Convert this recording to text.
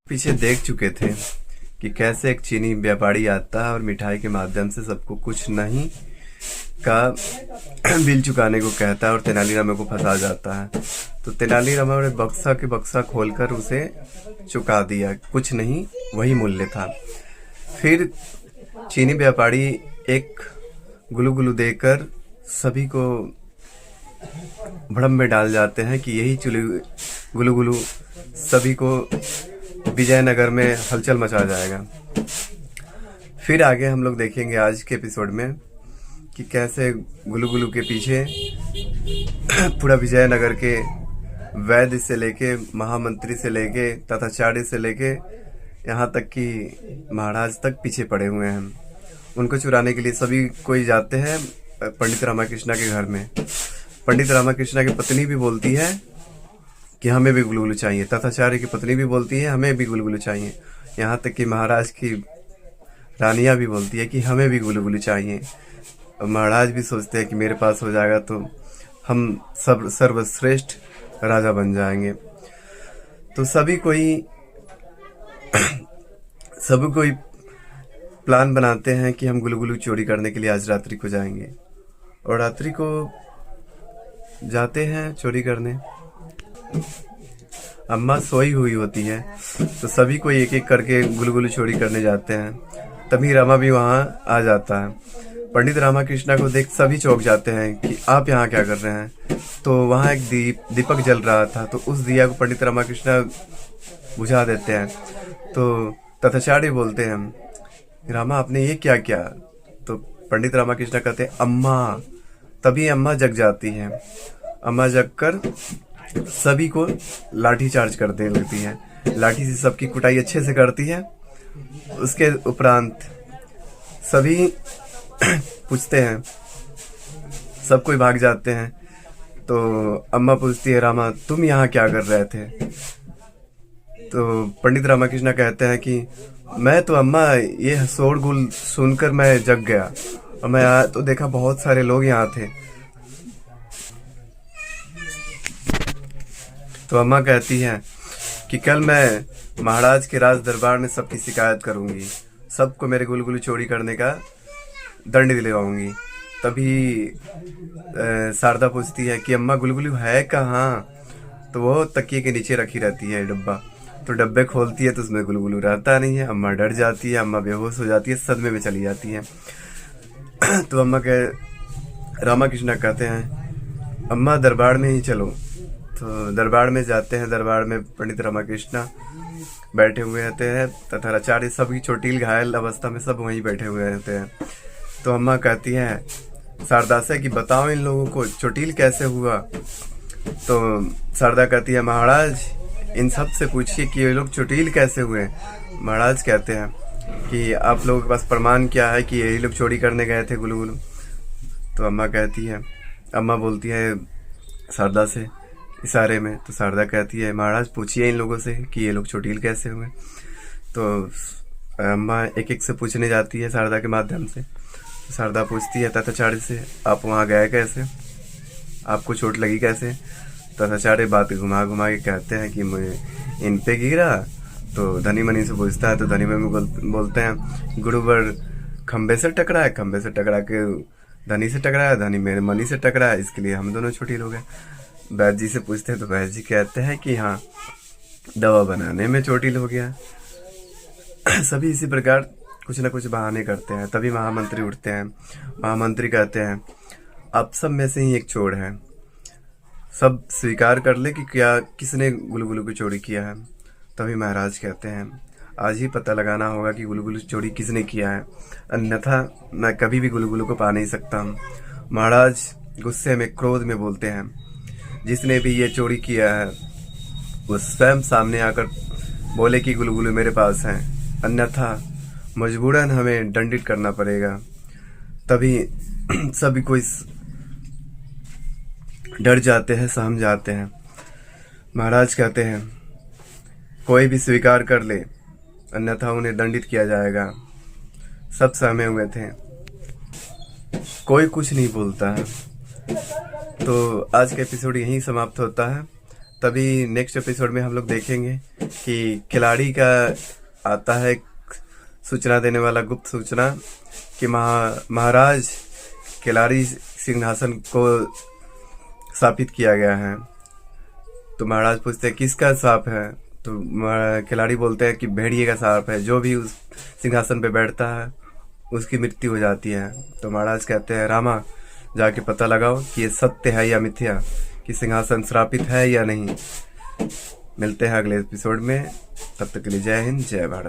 पीछे देख चुके थे कि कैसे एक चीनी व्यापारी आता है और मिठाई के माध्यम से सबको कुछ नहीं का बिल चुकाने को कहता है और तेनालीराम को फंसा जाता है। तो तेनालीराम ने बक्सा खोलकर उसे चुका दिया, कुछ नहीं वही मूल्य था। फिर चीनी व्यापारी एक गुलू गुलू देकर सभी को भ्रम में डाल जाते हैं कि यही गुलू गुलू सभी को विजयनगर में हलचल मचा जाएगा। फिर आगे हम लोग देखेंगे आज के एपिसोड में कि कैसे गुलू गुलू के पीछे पूरा विजयनगर के वैद्य से लेके महामंत्री से लेके तथाचार्य से लेके यहाँ तक कि महाराज तक पीछे पड़े हुए हैं। उनको चुराने के लिए सभी कोई जाते हैं पंडित रामाकृष्णा के घर में। पंडित रामाकृष्णा की पत्नी भी बोलती है कि हमें भी गुलगुलू चाहिए, तथाचार्य की पत्नी भी बोलती है हमें भी गुलगुलू चाहिए, यहाँ तक कि महाराज की रानियां भी बोलती है कि हमें भी गुलगुलू चाहिए। और महाराज भी सोचते हैं कि मेरे पास हो जाएगा तो हम सब सर्वश्रेष्ठ राजा बन जाएंगे। तो सभी कोई प्लान बनाते हैं कि हम गुलगुलू चोरी करने के लिए आज रात्रि को जाएंगे, और रात्रि को जाते हैं चोरी करने। अम्मा सोई हुई होती है तो सभी को एक एक करके गुलगुलू चोरी करने जाते हैं। तभी रमा भी वहां आ जाता है। पंडित रामाकृष्णा को देख सभी चौंक जाते हैं कि आप यहाँ क्या कर रहे हैं। तो वहां एक दीपक जल रहा था, तो उस दिया को पंडित रामाकृष्णा बुझा देते हैं। तो तथाचार्य बोलते हैं रामा आपने ये क्या किया। तो पंडित रामाकृष्णा कहते हैं अम्मा। तभी अम्मा जग जाती है। अम्मा जग कर सभी को लाठी चार्ज करते लगती है। लाठी से सबकी कुटाई अच्छे से करती है। उसके उपरांत सभी पूछते हैं, सब कोई भाग जाते हैं। तो अम्मा पूछती है रामा तुम यहाँ क्या कर रहे थे। तो पंडित रामाकृष्णा कहते हैं कि मैं तो अम्मा ये शोरगुल सुनकर मैं जग गया, और मैं आया तो देखा बहुत सारे लोग यहाँ थे। तो अम्मा कहती है कि कल मैं महाराज के राज दरबार में सबकी शिकायत करूंगी, सबको मेरे गुलगुलू चोरी करने का दंड दिलवाऊंगी। तभी शारदा पूछती है कि अम्मा गुलगुलू है कहाँ। तो वो तकिए के नीचे रखी रहती है डब्बा। तो डब्बे खोलती है तो उसमें गुलगुलू रहता नहीं है। अम्मा डर जाती है, अम्मा बेहोश हो जाती है, सदमे में चली जाती है। तो अम्मा रामाकृष्णा कहते हैं अम्मा दरबार में ही चलो। तो दरबार में जाते हैं। दरबार में पंडित रामाकृष्णा बैठे हुए रहते हैं तथा आचार्य सभी चोटिल घायल अवस्था में सब वहीं बैठे हुए रहते हैं। तो अम्मा कहती है शारदा से कि बताओ इन लोगों को चोटिल कैसे हुआ। तो शारदा कहती है महाराज इन सब से पूछिए कि ये लोग चोटिल कैसे हुए। महाराज कहते हैं कि आप लोगों के पास प्रमाण क्या है कि यही लोग चोरी करने गए थे गुलगुलू। तो अम्मा बोलती है शारदा से इशारे में। तो शारदा कहती है महाराज पूछिए इन लोगों से कि ये लोग चोटिल कैसे हुए। तो अम्मा एक एक से पूछने जाती है शारदा के माध्यम से। शारदा पूछती है तथाचार्य से आप वहाँ गए कैसे, आपको चोट लगी कैसे। तथाचार्य बात घुमा घुमा के कहते हैं कि मैं इन पे गिरा। तो धनी मनी से पूछता है तो धनी मनी बोलते हैं गुरुवर खंबे से टकराए, खंबे से टकरा के धनी से टकराया, धनी मेरे मनी से टकराया, इसके लिए हम दोनों चोटिल हो गए। वैद्य जी से पूछते हैं तो वैद्य जी कहते हैं कि हाँ दवा बनाने में चोटिल हो गया। सभी इसी प्रकार कुछ ना कुछ बहाने करते हैं। तभी महामंत्री उठते हैं। महामंत्री कहते हैं आप सब में से ही एक चोर है, सब स्वीकार कर ले कि क्या किसने गुलगुलू की चोरी किया है। तभी महाराज कहते हैं आज ही पता लगाना होगा कि गुलगुलू चोरी किसने किया है, अन्यथा मैं कभी भी गुलगुलू को पा नहीं सकता। महाराज गुस्से में क्रोध में बोलते हैं जिसने भी ये चोरी किया है वो स्वयं सामने आकर बोले कि गुलगुलू मेरे पास है, अन्यथा मजबूरन हमें दंडित करना पड़ेगा। तभी सभी कोई डर जाते हैं, सहम जाते हैं। महाराज कहते हैं कोई भी स्वीकार कर ले अन्यथा उन्हें दंडित किया जाएगा। सब सहमे हुए थे, कोई कुछ नहीं बोलता है। तो आज का एपिसोड यहीं समाप्त होता है। तभी नेक्स्ट एपिसोड में हम लोग देखेंगे कि खिलाड़ी का आता है सूचना देने वाला गुप्त सूचना कि महाराज खिलाड़ी सिंहासन को स्थापित किया गया है। तो महाराज पूछते हैं किसका शाप है? तो खिलाड़ी बोलते हैं कि भेड़िए का शाप है, जो भी उस सिंहासन पे बैठता है उसकी मृत्यु हो जाती है। तो महाराज कहते हैं रामा जाके पता लगाओ कि ये सत्य है या मिथ्या, कि सिंहासन श्रापित है या नहीं। मिलते हैं अगले एपिसोड में, तब तक के लिए जय हिंद, जय भारत।